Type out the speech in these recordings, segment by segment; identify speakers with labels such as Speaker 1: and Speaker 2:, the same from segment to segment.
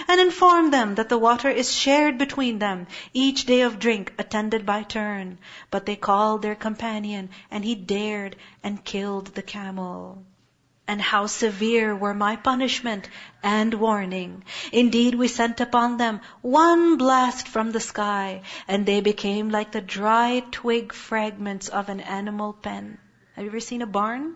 Speaker 1: And inform them that the water is shared between them, each day of drink, attended by turn. But they called their companion, and he dared and killed the camel. And how severe were my punishment and warning. Indeed, we sent upon them one blast from the sky, and they became like the dry twig fragments of an animal pen. Have you ever seen a barn?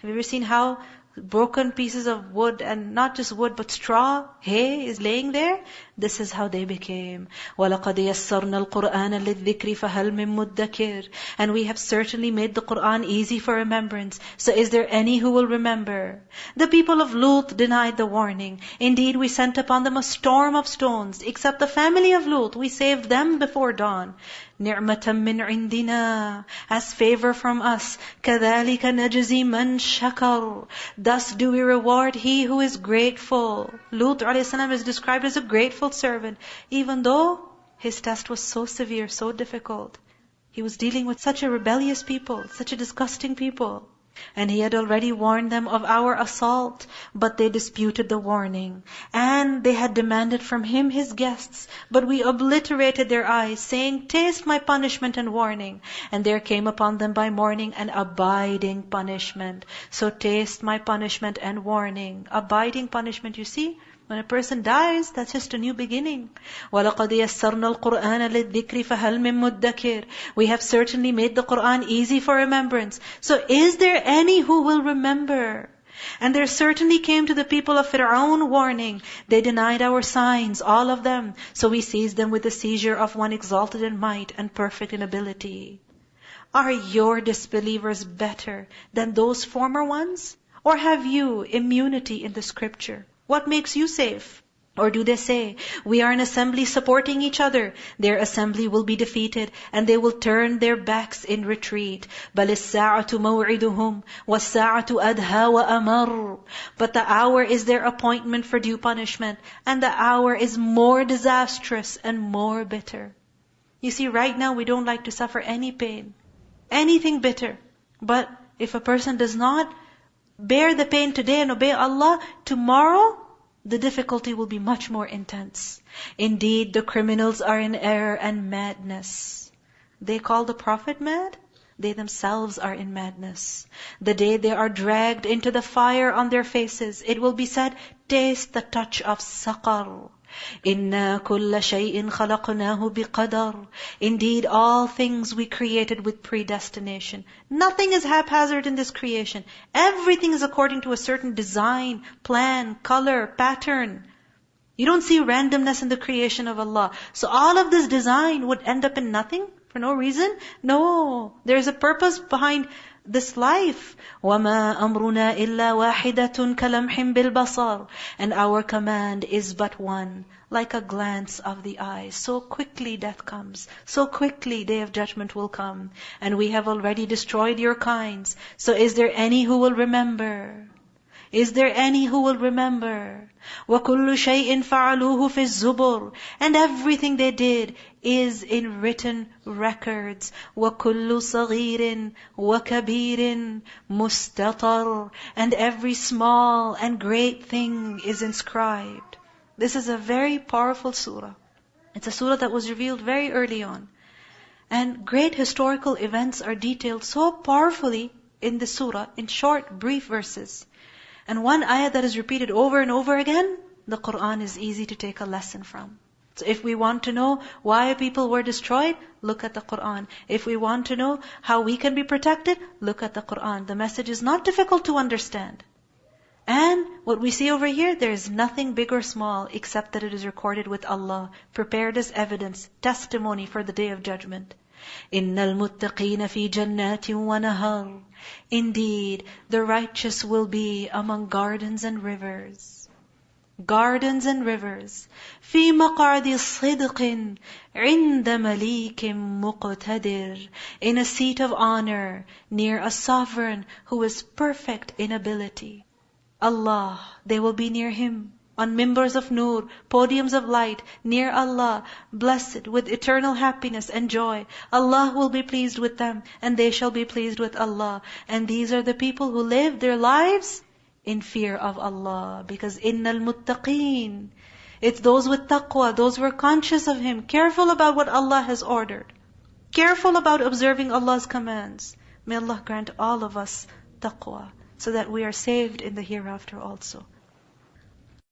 Speaker 1: Have you ever seen how broken pieces of wood, and not just wood, but straw, hay is laying there? This is how they became. وَلَقَدْ يَسَّرْنَا الْقُرْآنَ لِلذِّكْرِ فَهَلْ مِن مُدَّكِرٍ. And we have certainly made the Qur'an easy for remembrance. So is there any who will remember? The people of Lut denied the warning. Indeed, we sent upon them a storm of stones. Except the family of Lut, we saved them before dawn. نِعْمَةً مِّنْ عِنْدِنَا, as favor from us. كَذَلِكَ نَجْزِي مَنْ شَكَرٍ. Thus do we reward he who is grateful. Lut a.s. is described as a grateful servant, even though his test was so severe, so difficult. He was dealing with such a rebellious people, such a disgusting people. And he had already warned them of our assault, but they disputed the warning. And they had demanded from him his guests, but we obliterated their eyes, saying, taste my punishment and warning. And there came upon them by morning an abiding punishment. So taste my punishment and warning. Abiding punishment, you see? When a person dies, that's just a new beginning. وَلَقَدْ يَسَّرْنَا الْقُرْآنَ لِلذِّكْرِ فَهَلْ مِن مُدَّكِرٍ. We have certainly made the Qur'an easy for remembrance. So is there any who will remember? And there certainly came to the people of Fir'aun warning. They denied our signs, all of them. So we seized them with the seizure of one exalted in might and perfect in ability. Are your disbelievers better than those former ones? Or have you immunity in the scripture? What makes you safe? Or do they say, we are an assembly supporting each other. Their assembly will be defeated, and they will turn their backs in retreat. بَلِ السَّاعَةُ مَوْعِدُهُمْ وَالسَّاعَةُ أَدْهَى وَأَمَرُّ. But the hour is their appointment for due punishment, and the hour is more disastrous and more bitter. You see, right now we don't like to suffer any pain, anything bitter. But if a person does not bear the pain today and obey Allah, tomorrow the difficulty will be much more intense. Indeed, the criminals are in error and madness. They call the Prophet mad? They themselves are in madness. The day they are dragged into the fire on their faces, it will be said, taste the touch of saqar. إِنَّا كُلَّ شَيْءٍ خَلَقْنَاهُ بِقَدَرٍ. Indeed, all things we created with predestination. Nothing is haphazard in this creation. Everything is according to a certain design, plan, color, pattern. You don't see randomness in the creation of Allah. So all of this design would end up in nothing for no reason? No, there's a purpose behind this life. وَمَا أَمْرُنَا إِلَّا وَاحِدَةٌ كَلَمْحٍ بِالْبَصَرِ. And our command is but one, like a glance of the eye. So quickly death comes. So quickly day of judgment will come. And we have already destroyed your kinds. So is there any who will remember? Is there any who will remember? وَكُلُّ شَيْءٍ فَعَلُوهُ فِي الزُّبُرِ. And everything they did is in written records. وَكُلُّ صَغِيرٍ وَكَبِيرٍ مُسْتَطَرٍ. And every small and great thing is inscribed. This is a very powerful surah. It's a surah that was revealed very early on. And great historical events are detailed so powerfully in the surah, in short, brief verses. And one ayah that is repeated over and over again, the Qur'an is easy to take a lesson from. So if we want to know why people were destroyed, look at the Qur'an. If we want to know how we can be protected, look at the Qur'an. The message is not difficult to understand. And what we see over here, there is nothing big or small except that it is recorded with Allah, prepared as evidence, testimony for the day of judgment. إِنَّ الْمُتَّقِينَ فِي جَنَّاتٍ وَنَهَرٍ. Indeed, the righteous will be among gardens and rivers. Gardens and rivers. فِي مَقْعَدِ صِدْقٍ عِنْدَ مَلِيكٍ مُقْتَدِرٍ. In a seat of honor, near a sovereign who is perfect in ability. Allah, they will be near Him, on mimbars of nur, podiums of light, near Allah, blessed with eternal happiness and joy. Allah will be pleased with them, and they shall be pleased with Allah. And these are the people who live their lives in fear of Allah. Because innal muttaqeen, It's those with taqwa, those who are conscious of Him, careful about what Allah has ordered, careful about observing Allah's commands. May Allah grant all of us taqwa, so that we are saved in the hereafter also.